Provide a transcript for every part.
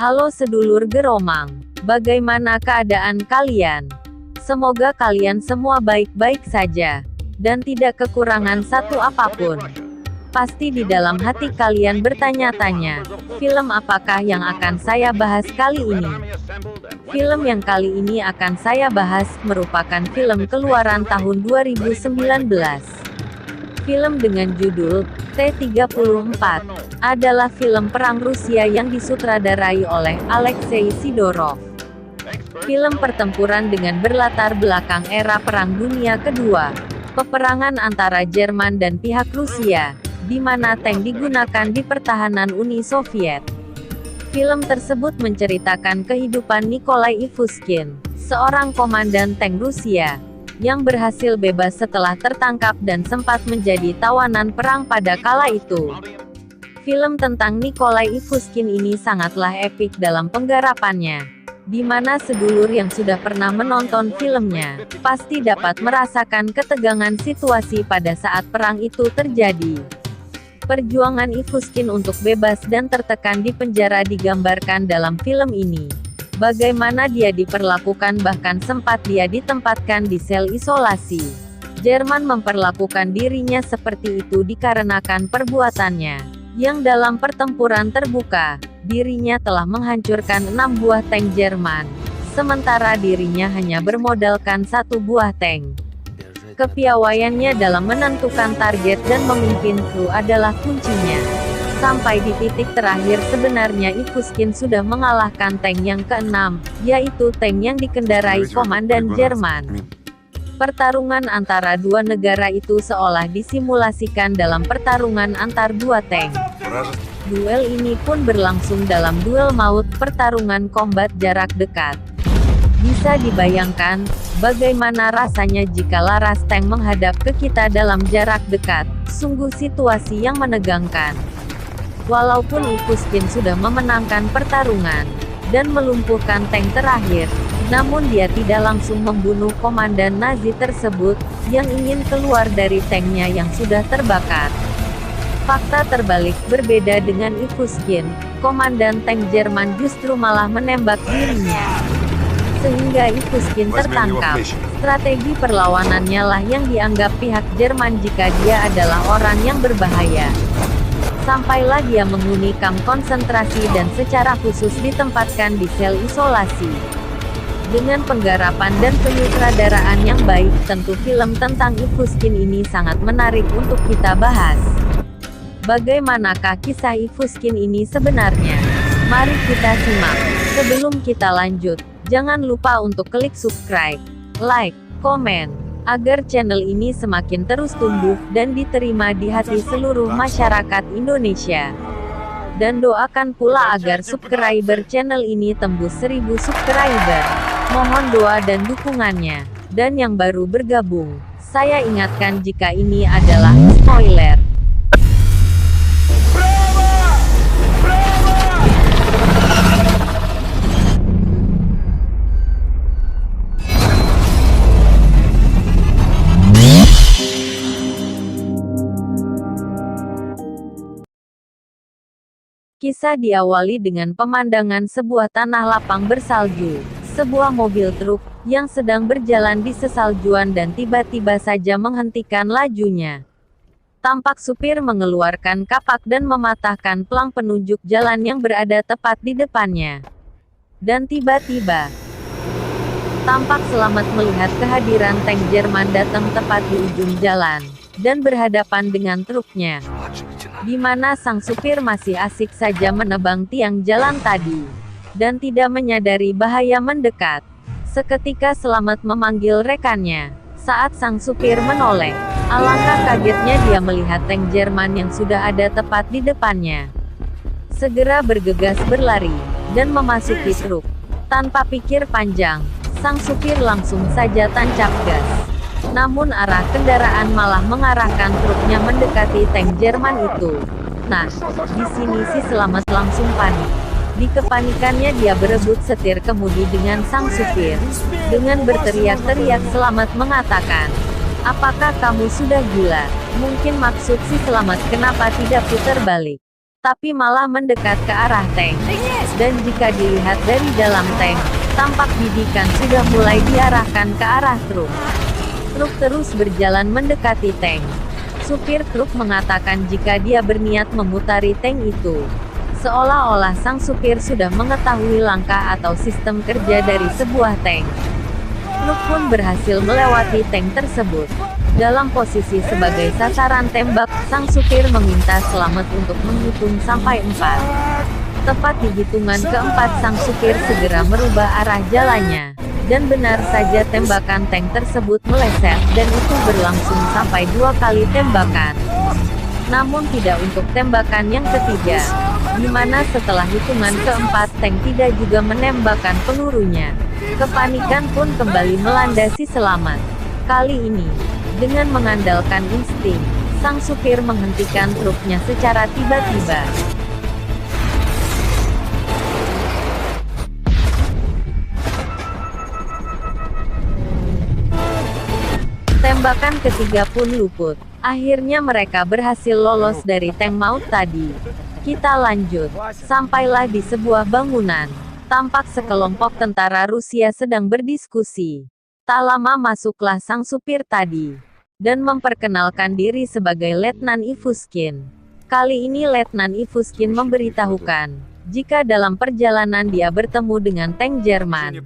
Halo sedulur Geromang, bagaimana keadaan kalian? Semoga kalian semua baik-baik saja, dan tidak kekurangan satu apapun. Pasti di dalam hati kalian bertanya-tanya, film apakah yang akan saya bahas kali ini? Film yang kali ini akan saya bahas, merupakan film keluaran tahun 2019. Film dengan judul T-34 adalah film perang Rusia yang disutradarai oleh Alexei Sidorov. Film pertempuran dengan berlatar belakang era Perang Dunia Kedua, peperangan antara Jerman dan pihak Rusia, di mana tank digunakan di pertahanan Uni Soviet. Film tersebut menceritakan kehidupan Nikolai Ivushkin, seorang komandan tank Rusia, yang berhasil bebas setelah tertangkap dan sempat menjadi tawanan perang pada kala itu. Film tentang Nikolai Ivushkin ini sangatlah epik dalam penggarapannya, di mana sedulur yang sudah pernah menonton filmnya, pasti dapat merasakan ketegangan situasi pada saat perang itu terjadi. Perjuangan Ivushkin untuk bebas dan tertekan di penjara digambarkan dalam film ini. Bagaimana dia diperlakukan, bahkan sempat dia ditempatkan di sel isolasi. Jerman memperlakukan dirinya seperti itu dikarenakan perbuatannya, yang dalam pertempuran terbuka, dirinya telah menghancurkan 6 buah tank Jerman, sementara dirinya hanya bermodalkan 1 buah tank. Kepiawaiannya dalam menentukan target dan memimpin kru adalah kuncinya. Sampai di titik terakhir sebenarnya Ivushkin sudah mengalahkan tank yang ke-6, yaitu tank yang dikendarai komandan Jerman. Pertarungan antara dua negara itu seolah disimulasikan dalam pertarungan antar dua tank. Duel ini pun berlangsung dalam duel maut, pertarungan kombat jarak dekat. Bisa dibayangkan, bagaimana rasanya jika laras tank menghadap ke kita dalam jarak dekat, sungguh situasi yang menegangkan. Walaupun Ivushkin sudah memenangkan pertarungan, dan melumpuhkan tank terakhir, namun dia tidak langsung membunuh komandan Nazi tersebut, yang ingin keluar dari tanknya yang sudah terbakar. Fakta terbalik berbeda dengan Ivushkin, komandan tank Jerman justru malah menembak dirinya. Sehingga Ivushkin tertangkap. Strategi perlawanannya lah yang dianggap pihak Jerman jika dia adalah orang yang berbahaya. Sampailah dia menghuni kamp konsentrasi dan secara khusus ditempatkan di sel isolasi. Dengan penggarapan dan penyutradaraan yang baik, tentu film tentang Ivushkin ini sangat menarik untuk kita bahas. Bagaimanakah kisah Ivushkin ini sebenarnya? Mari kita simak. Sebelum kita lanjut, jangan lupa untuk klik subscribe, like, komen, agar channel ini semakin terus tumbuh dan diterima di hati seluruh masyarakat Indonesia. Dan doakan pula agar subscriber channel ini tembus 1000 subscriber. Mohon doa dan dukungannya. Dan yang baru bergabung, saya ingatkan jika ini adalah spoiler. Kisah diawali dengan pemandangan sebuah tanah lapang bersalju, sebuah mobil truk, yang sedang berjalan di sesaljuan dan tiba-tiba saja menghentikan lajunya. Tampak supir mengeluarkan kapak dan mematahkan pelang penunjuk jalan yang berada tepat di depannya. Dan tiba-tiba, tampak Selamat melihat kehadiran tank Jerman datang tepat di ujung jalan, dan berhadapan dengan truknya. Di mana sang supir masih asik saja menebang tiang jalan tadi, dan tidak menyadari bahaya mendekat. Seketika Selamat memanggil rekannya. Saat sang supir menoleh, alangkah kagetnya dia melihat tank Jerman yang sudah ada tepat di depannya. Segera bergegas berlari, dan memasuki truk. Tanpa pikir panjang, sang supir langsung saja tancap gas. Namun arah kendaraan malah mengarahkan truknya mendekati tank Jerman itu. Nah, di sini si Selamat langsung panik. Di kepanikannya dia berebut setir kemudi dengan sang supir. Dengan berteriak-teriak Selamat mengatakan, "Apakah kamu sudah gila? Mungkin maksud si Selamat kenapa tidak putar balik?" tapi malah mendekat ke arah tank. Dan jika dilihat dari dalam tank, tampak bidikan sudah mulai diarahkan ke arah truk. Truk terus berjalan mendekati tank. Supir truk mengatakan jika dia berniat memutari tank itu. Seolah-olah sang supir sudah mengetahui langkah atau sistem kerja dari sebuah tank. Truk pun berhasil melewati tank tersebut. Dalam posisi sebagai sasaran tembak, sang supir meminta selamat untuk menghitung sampai 4. Tepat di hitungan keempat, sang supir segera merubah arah jalannya. Dan benar saja tembakan tank tersebut meleset, dan itu berlangsung sampai 2 kali tembakan. Namun tidak untuk tembakan yang ketiga, di mana setelah hitungan keempat tank tidak juga menembakkan pelurunya. Kepanikan pun kembali melanda si selamat. Kali ini, dengan mengandalkan insting, sang supir menghentikan truknya secara tiba-tiba. Tembakan ketiga pun luput. Akhirnya mereka berhasil lolos dari tank maut tadi. Kita lanjut. Sampailah di sebuah bangunan. Tampak sekelompok tentara Rusia sedang berdiskusi. Tak lama masuklah sang supir tadi. Dan memperkenalkan diri sebagai Letnan Ivuskin. Kali ini Letnan Ivuskin memberitahukan, jika dalam perjalanan dia bertemu dengan tank Jerman.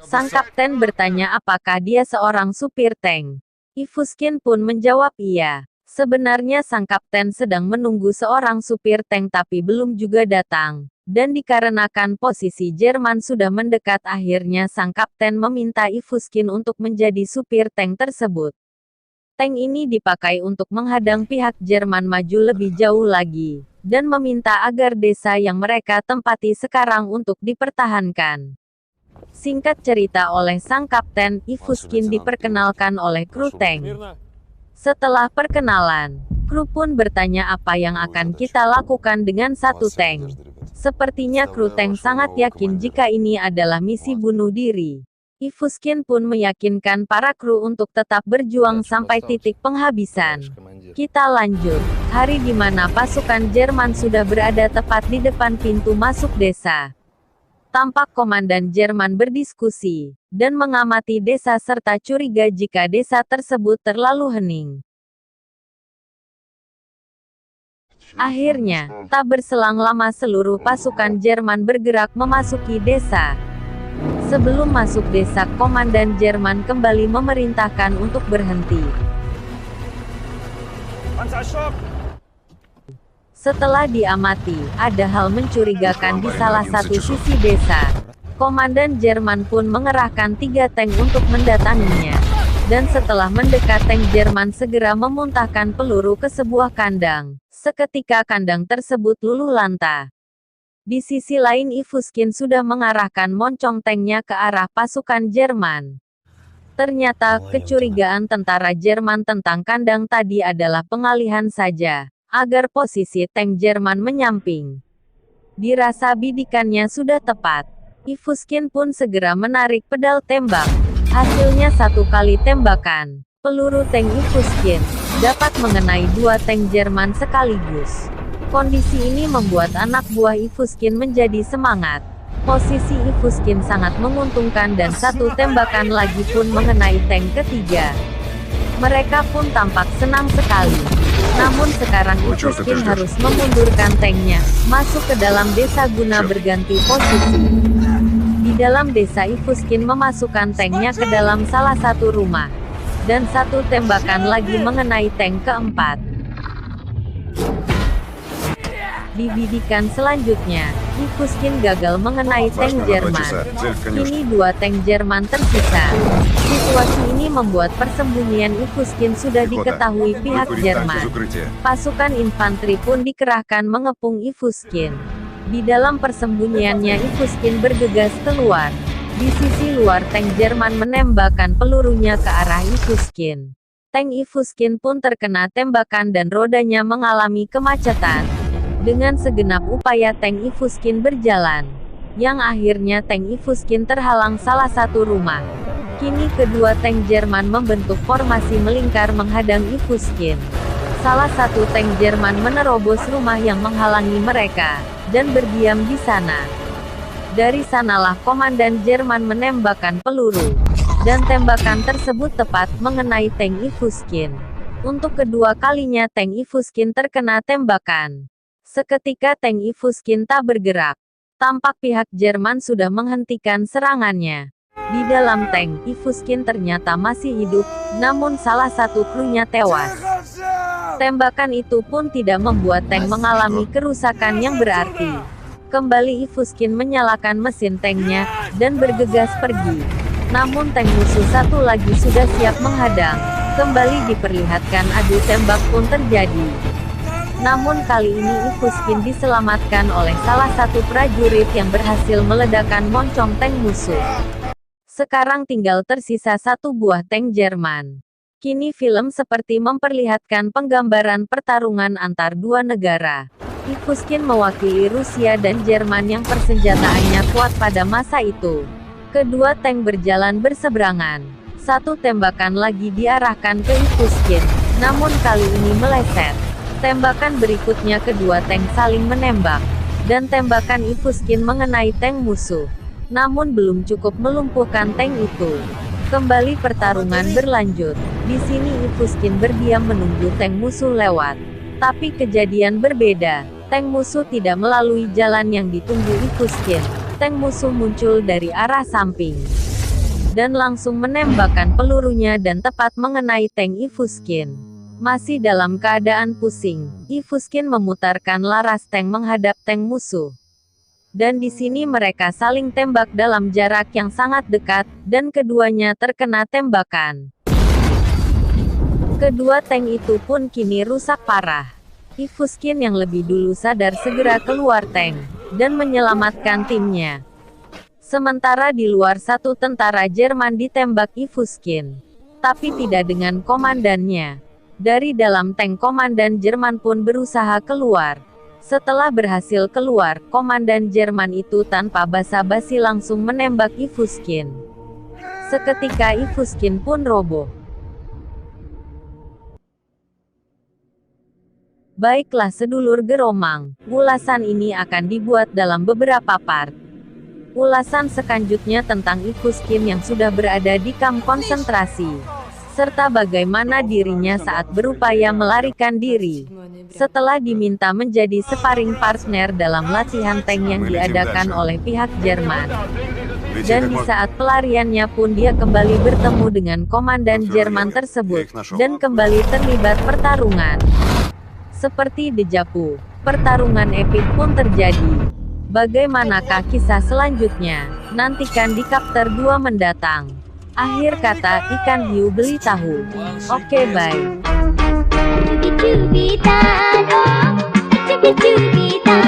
Sang kapten bertanya apakah dia seorang supir tank. Ivuskin pun menjawab iya. Sebenarnya sang kapten sedang menunggu seorang supir tank tapi belum juga datang. Dan dikarenakan posisi Jerman sudah mendekat, akhirnya sang kapten meminta Ivuskin untuk menjadi supir tank tersebut. Tank ini dipakai untuk menghadang pihak Jerman maju lebih jauh lagi. Dan meminta agar desa yang mereka tempati sekarang untuk dipertahankan. Singkat cerita, oleh sang kapten, Ivuskin diperkenalkan oleh kru tank. Setelah perkenalan, kru pun bertanya apa yang akan kita lakukan dengan satu tank. Sepertinya kru tank sangat yakin jika ini adalah misi bunuh diri. Ivuskin pun meyakinkan para kru untuk tetap berjuang sampai titik penghabisan. Kita lanjut. Hari di mana pasukan Jerman sudah berada tepat di depan pintu masuk desa. Tampak komandan Jerman berdiskusi, dan mengamati desa serta curiga jika desa tersebut terlalu hening. Akhirnya, tak berselang lama seluruh pasukan Jerman bergerak memasuki desa. Sebelum masuk desa, komandan Jerman kembali memerintahkan untuk berhenti. Setelah diamati, ada hal mencurigakan di salah satu sisi desa. Komandan Jerman pun mengerahkan 3 tank untuk mendatanginya. Dan setelah mendekat, tank Jerman segera memuntahkan peluru ke sebuah kandang. Seketika kandang tersebut luluh lantah. Di sisi lain, Ivuskin sudah mengarahkan moncong tanknya ke arah pasukan Jerman. Ternyata, kecurigaan tentara Jerman tentang kandang tadi adalah pengalihan saja, agar posisi tank Jerman menyamping. Dirasa bidikannya sudah tepat. Ivuskin pun segera menarik pedal tembak. Hasilnya 1 kali tembakan. Peluru tank Ivuskin dapat mengenai 2 tank Jerman sekaligus. Kondisi ini membuat anak buah Ivuskin menjadi semangat. Posisi Ivuskin sangat menguntungkan dan 1 tembakan lagi pun mengenai tank ketiga. Mereka pun tampak senang sekali. Namun sekarang Ivuskin harus memundurkan tanknya, masuk ke dalam desa guna berganti posisi. Di dalam desa, Ivuskin memasukkan tanknya ke dalam salah satu rumah. Dan 1 tembakan lagi mengenai tank keempat. Di bidikan selanjutnya, Ivuskin gagal mengenai tank Jerman. Kini 2 tank Jerman tersisa. Situasi ini membuat persembunyian Ivuskin sudah diketahui pihak Jerman. Pasukan infanteri pun dikerahkan mengepung Ivuskin. Di dalam persembunyiannya, Ivuskin bergegas keluar. Di sisi luar, tank Jerman menembakkan pelurunya ke arah Ivuskin. Tank Ivuskin pun terkena tembakan dan rodanya mengalami kemacetan. Dengan segenap upaya tank Ivuskin berjalan, yang akhirnya tank Ivuskin terhalang salah satu rumah. Kini kedua tank Jerman membentuk formasi melingkar menghadang Ivuskin. Salah satu tank Jerman menerobos rumah yang menghalangi mereka, dan berdiam di sana. Dari sanalah komandan Jerman menembakkan peluru, dan tembakan tersebut tepat mengenai tank Ivuskin. Untuk kedua kalinya tank Ivuskin terkena tembakan. Seketika tank Ivuskin tak bergerak. Tampak pihak Jerman sudah menghentikan serangannya. Di dalam tank, Ivuskin ternyata masih hidup, namun salah satu krunya tewas. Tembakan itu pun tidak membuat tank mengalami kerusakan yang berarti. Kembali Ivuskin menyalakan mesin tanknya, dan bergegas pergi. Namun tank musuh satu lagi sudah siap menghadang. Kembali diperlihatkan adu tembak pun terjadi. Namun kali ini Ivuskin diselamatkan oleh salah satu prajurit yang berhasil meledakkan moncong tank musuh. Sekarang tinggal tersisa satu buah tank Jerman. Kini film seperti memperlihatkan penggambaran pertarungan antar dua negara. Ivuskin mewakili Rusia dan Jerman yang persenjataannya kuat pada masa itu. Kedua tank berjalan berseberangan. Satu tembakan lagi diarahkan ke Ivuskin, namun kali ini meleset. Tembakan berikutnya kedua tank saling menembak, dan tembakan Ivuskin mengenai tank musuh. Namun belum cukup melumpuhkan tank itu. Kembali pertarungan berlanjut. Di sini Ivuskin berdiam menunggu tank musuh lewat. Tapi kejadian berbeda. Tank musuh tidak melalui jalan yang ditunggu Ivuskin. Tank musuh muncul dari arah samping, dan langsung menembakkan pelurunya dan tepat mengenai tank Ivuskin. Masih dalam keadaan pusing, Ivuskin memutarkan laras tank menghadap tank musuh. Dan di sini mereka saling tembak dalam jarak yang sangat dekat, dan keduanya terkena tembakan. Kedua tank itu pun kini rusak parah. Ivuskin yang lebih dulu sadar segera keluar tank, dan menyelamatkan timnya. Sementara di luar satu tentara Jerman ditembak Ivuskin. Tapi tidak dengan komandannya. Dari dalam tank komandan Jerman pun berusaha keluar. Setelah berhasil keluar, komandan Jerman itu tanpa basa-basi langsung menembak Ivuskin. Seketika Ivuskin pun roboh. Baiklah sedulur Geromang, ulasan ini akan dibuat dalam beberapa part. Ulasan selanjutnya tentang Ivuskin yang sudah berada di kamp konsentrasi, serta bagaimana dirinya saat berupaya melarikan diri. Setelah diminta menjadi sparring partner dalam latihan tank yang diadakan oleh pihak Jerman. Dan di saat pelariannya pun dia kembali bertemu dengan komandan Jerman tersebut, dan kembali terlibat pertarungan. Seperti dejavu, pertarungan epik pun terjadi. Bagaimanakah kisah selanjutnya? Nantikan di chapter 2 mendatang. Akhir kata, ikan hiu beli tahu. Oke, bye. Cubita, oh, cubita.